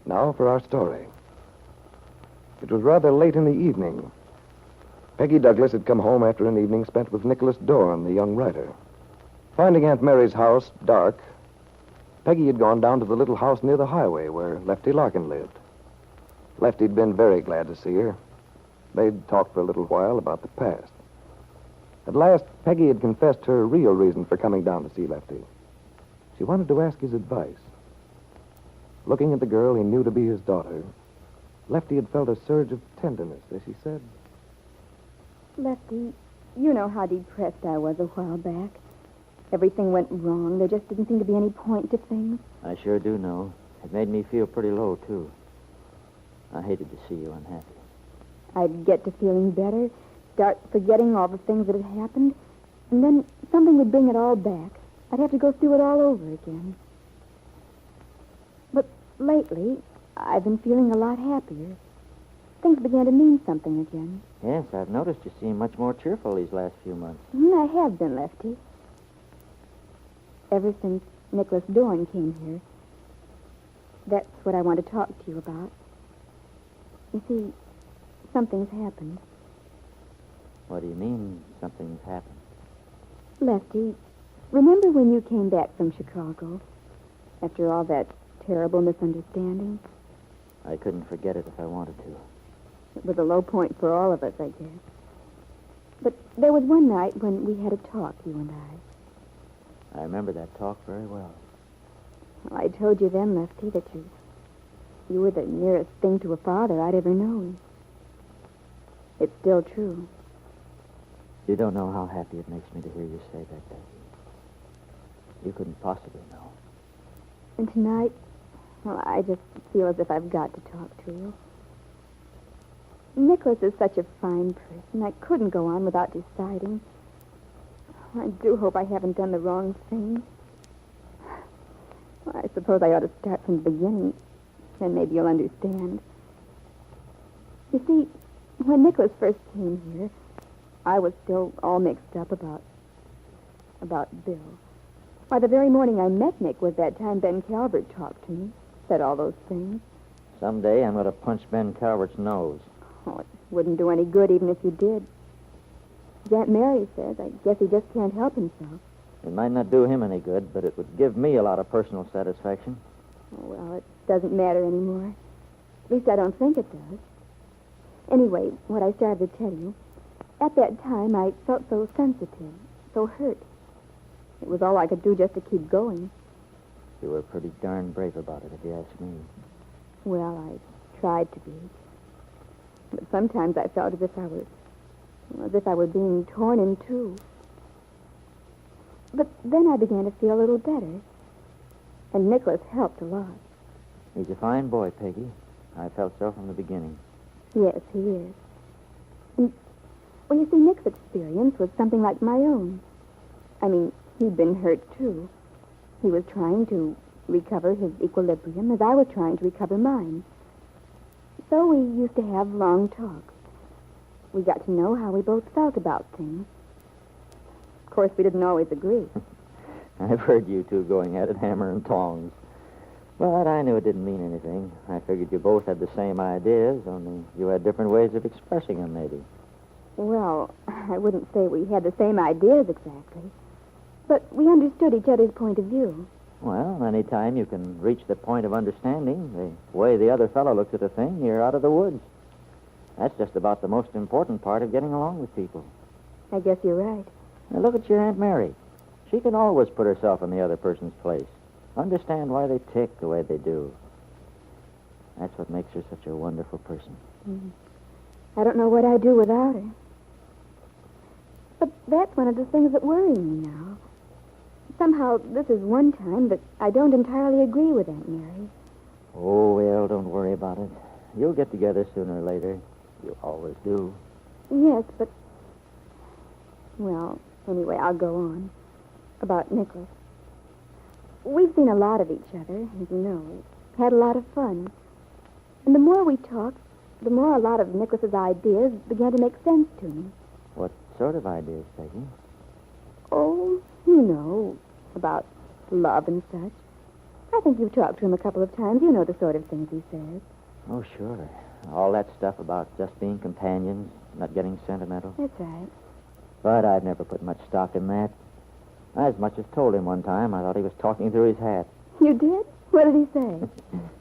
Now for our story. It was rather late in the evening. Peggy Douglas had come home after an evening spent with Nicholas Dorn, the young writer. Finding Aunt Mary's house dark, Peggy had gone down to the little house near the highway where Lefty Larkin lived. Lefty'd been very glad to see her. They'd talked for a little while about the past. At last, Peggy had confessed her real reason for coming down to see Lefty. She wanted to ask his advice. Looking at the girl he knew to be his daughter, Lefty had felt a surge of tenderness as she said, Lefty, you know how depressed I was a while back. Everything went wrong. There just didn't seem to be any point to things. I sure do know. It made me feel pretty low, too. I hated to see you unhappy. I'd get to feeling better, start forgetting all the things that had happened, and then something would bring it all back. I'd have to go through it all over again. But lately, I've been feeling a lot happier. Things began to mean something again. Yes, I've noticed you seem much more cheerful these last few months. I have been, Lefty. Ever since Nicholas Dorn came here. That's what I want to talk to you about. You see, something's happened. What do you mean, something's happened? Lefty, remember when you came back from Chicago after all that terrible misunderstanding? I couldn't forget it if I wanted to. It was a low point for all of us, I guess. But there was one night when we had a talk, you and I. I remember that talk very well. Well, I told you then, Lefty, that you were the nearest thing to a father I'd ever known. It's still true. You don't know how happy it makes me to hear you say that, Becky. You couldn't possibly know. And tonight, well, I just feel as if I've got to talk to you. Nicholas is such a fine person. I couldn't go on without deciding. I do hope I haven't done the wrong thing. Well, I suppose I ought to start from the beginning. Then maybe you'll understand. You see, when Nicholas first came here, I was still all mixed up about Bill. Why, the very morning I met Nick was that time Ben Calvert talked to me, said all those things. Someday I'm going to punch Ben Calvert's nose. Oh, it wouldn't do any good even if you did. As Aunt Mary says, I guess he just can't help himself. It might not do him any good, but it would give me a lot of personal satisfaction. Oh, well, it doesn't matter anymore. At least I don't think it does. Anyway, what I started to tell you, at that time I felt so sensitive, so hurt. It was all I could do just to keep going. You were pretty darn brave about it, if you ask me. Well, I tried to be. But sometimes I felt as if I were being torn in two. But then I began to feel a little better. And Nicholas helped a lot. He's a fine boy, Peggy. I felt so from the beginning. Yes, he is. And, well, you see, Nick's experience was something like my own. I mean, he'd been hurt, too. He was trying to recover his equilibrium as I was trying to recover mine. So we used to have long talks. We got to know how we both felt about things. Of course, we didn't always agree. I've heard you two going at it hammer and tongs. But I knew it didn't mean anything. I figured you both had the same ideas, only you had different ways of expressing them, maybe. Well, I wouldn't say we had the same ideas exactly. But we understood each other's point of view. Well, any time you can reach the point of understanding, the way the other fellow looks at a thing, you're out of the woods. That's just about the most important part of getting along with people. I guess you're right. Now, look at your Aunt Mary. She can always put herself in the other person's place. Understand why they tick the way they do. That's what makes her such a wonderful person. I don't know what I'd do without her. But that's one of the things that worry me now. Somehow, this is one time that I don't entirely agree with Aunt Mary. Oh, well, don't worry about it. You'll get together sooner or later. You always do. Yes, but... Well, anyway, I'll go on. About Nicholas. We've seen a lot of each other, as you know. Had a lot of fun. And the more we talked, the more a lot of Nicholas's ideas began to make sense to me. What sort of ideas, Peggy? Oh, you know, about love and such. I think you've talked to him a couple of times. You know the sort of things he says. Oh, sure. All that stuff about just being companions, not getting sentimental. That's right. But I've never put much stock in that. I as much as told him one time I thought he was talking through his hat. You did? What did he say?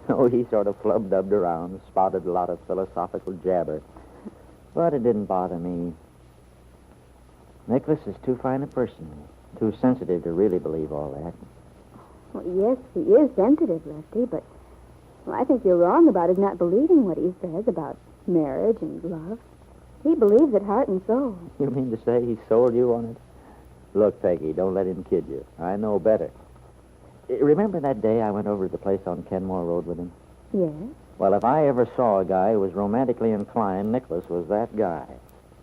Oh, he sort of flub-dubbed around, spouted a lot of philosophical jabber. But it didn't bother me. Nicholas is too fine a person, too sensitive to really believe all that. Well, yes, he is sensitive, Lefty, but I think you're wrong about his not believing what he says about marriage and love. He believes it heart and soul. You mean to say he sold you on it? Look, Peggy, don't let him kid you. I know better. Remember that day I went over to the place on Kenmore Road with him? Yes? Well, if I ever saw a guy who was romantically inclined, Nicholas was that guy.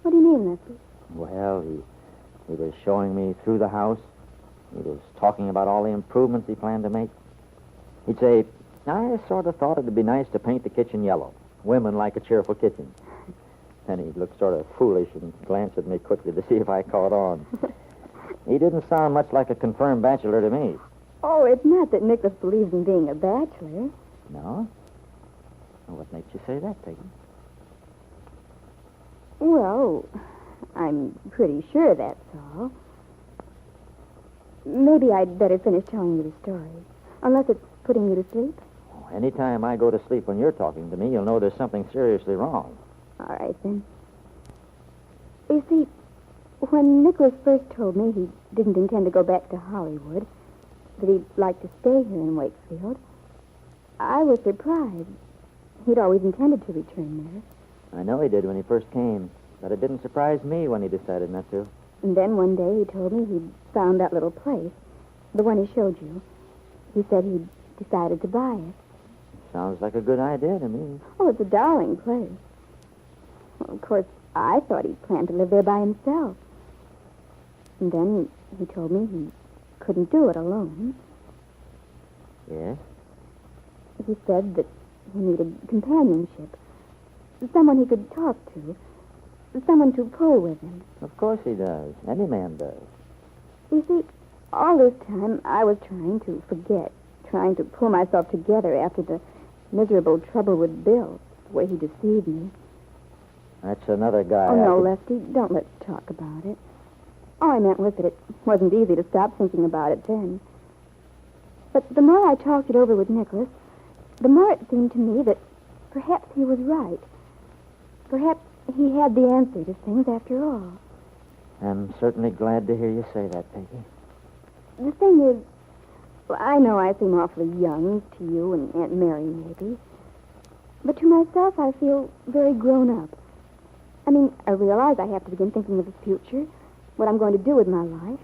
What do you mean, Lefty? Well, he was showing me through the house. He was talking about all the improvements he planned to make. He'd say, I sort of thought it'd be nice to paint the kitchen yellow. Women like a cheerful kitchen. And he'd look sort of foolish and glance at me quickly to see if I caught on. He didn't sound much like a confirmed bachelor to me. Oh, it's not that Nicholas believes in being a bachelor. No? Well, what makes you say that, Peggy? Well, I'm pretty sure that's all. Maybe I'd better finish telling you the story. Unless it's putting you to sleep. Oh, anytime I go to sleep when you're talking to me, you'll know there's something seriously wrong. All right, then. You see, when Nicholas first told me he didn't intend to go back to Hollywood, that he'd like to stay here in Wakefield, I was surprised. He'd always intended to return there. I know he did when he first came, but it didn't surprise me when he decided not to. And then one day he told me he'd found that little place, the one he showed you. He said he'd decided to buy it. Sounds like a good idea to me. Oh, it's a darling place. Well, of course, I thought he planned to live there by himself. And then he told me he couldn't do it alone. Yes? He said that he needed companionship. Someone he could talk to. Someone to pull with him. Of course he does. Any man does. You see, all this time I was trying to forget, trying to pull myself together after the miserable trouble with Bill, the way he deceived me. That's another guy. Oh, no, Lefty, don't let's talk about it. All I meant was that it wasn't easy to stop thinking about it then. But the more I talked it over with Nicholas, the more it seemed to me that perhaps he was right. Perhaps he had the answer to things after all. I'm certainly glad to hear you say that, Peggy. The thing is, well, I know I seem awfully young to you and Aunt Mary, maybe. But to myself, I feel very grown up. I mean, I realize I have to begin thinking of the future, what I'm going to do with my life.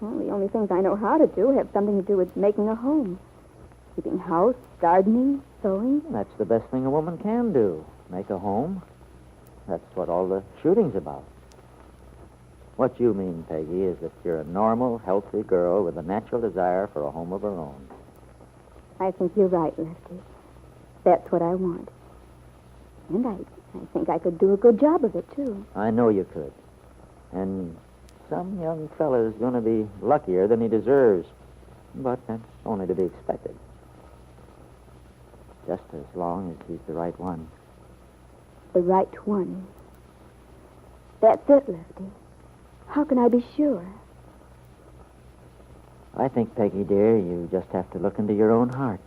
Well, the only things I know how to do have something to do with making a home. Keeping house, gardening, sewing. That's the best thing a woman can do. Make a home. That's what all the shooting's about. What you mean, Peggy, is that you're a normal, healthy girl with a natural desire for a home of her own. I think you're right, Lefty. That's what I want. And I think I could do a good job of it, too. I know you could. And some young fella's going to be luckier than he deserves. But that's only to be expected. Just as long as he's the right one. The right one. That's it, Lefty. How can I be sure? I think, Peggy, dear, you just have to look into your own heart.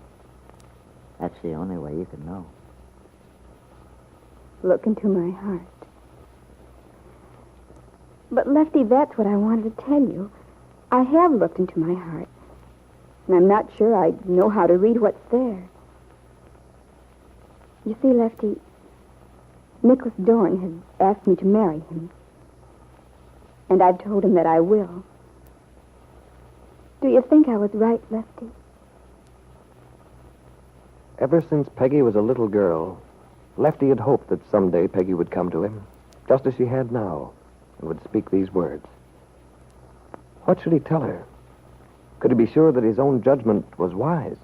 That's the only way you can know. Look into my heart. But, Lefty, that's what I wanted to tell you. I have looked into my heart. And I'm not sure I know how to read what's there. You see, Lefty, Nicholas Dorn has asked me to marry him. And I've told him that I will. Do you think I was right, Lefty? Ever since Peggy was a little girl, Lefty had hoped that someday Peggy would come to him, just as she had now, and would speak these words. What should he tell her? Could he be sure that his own judgment was wise?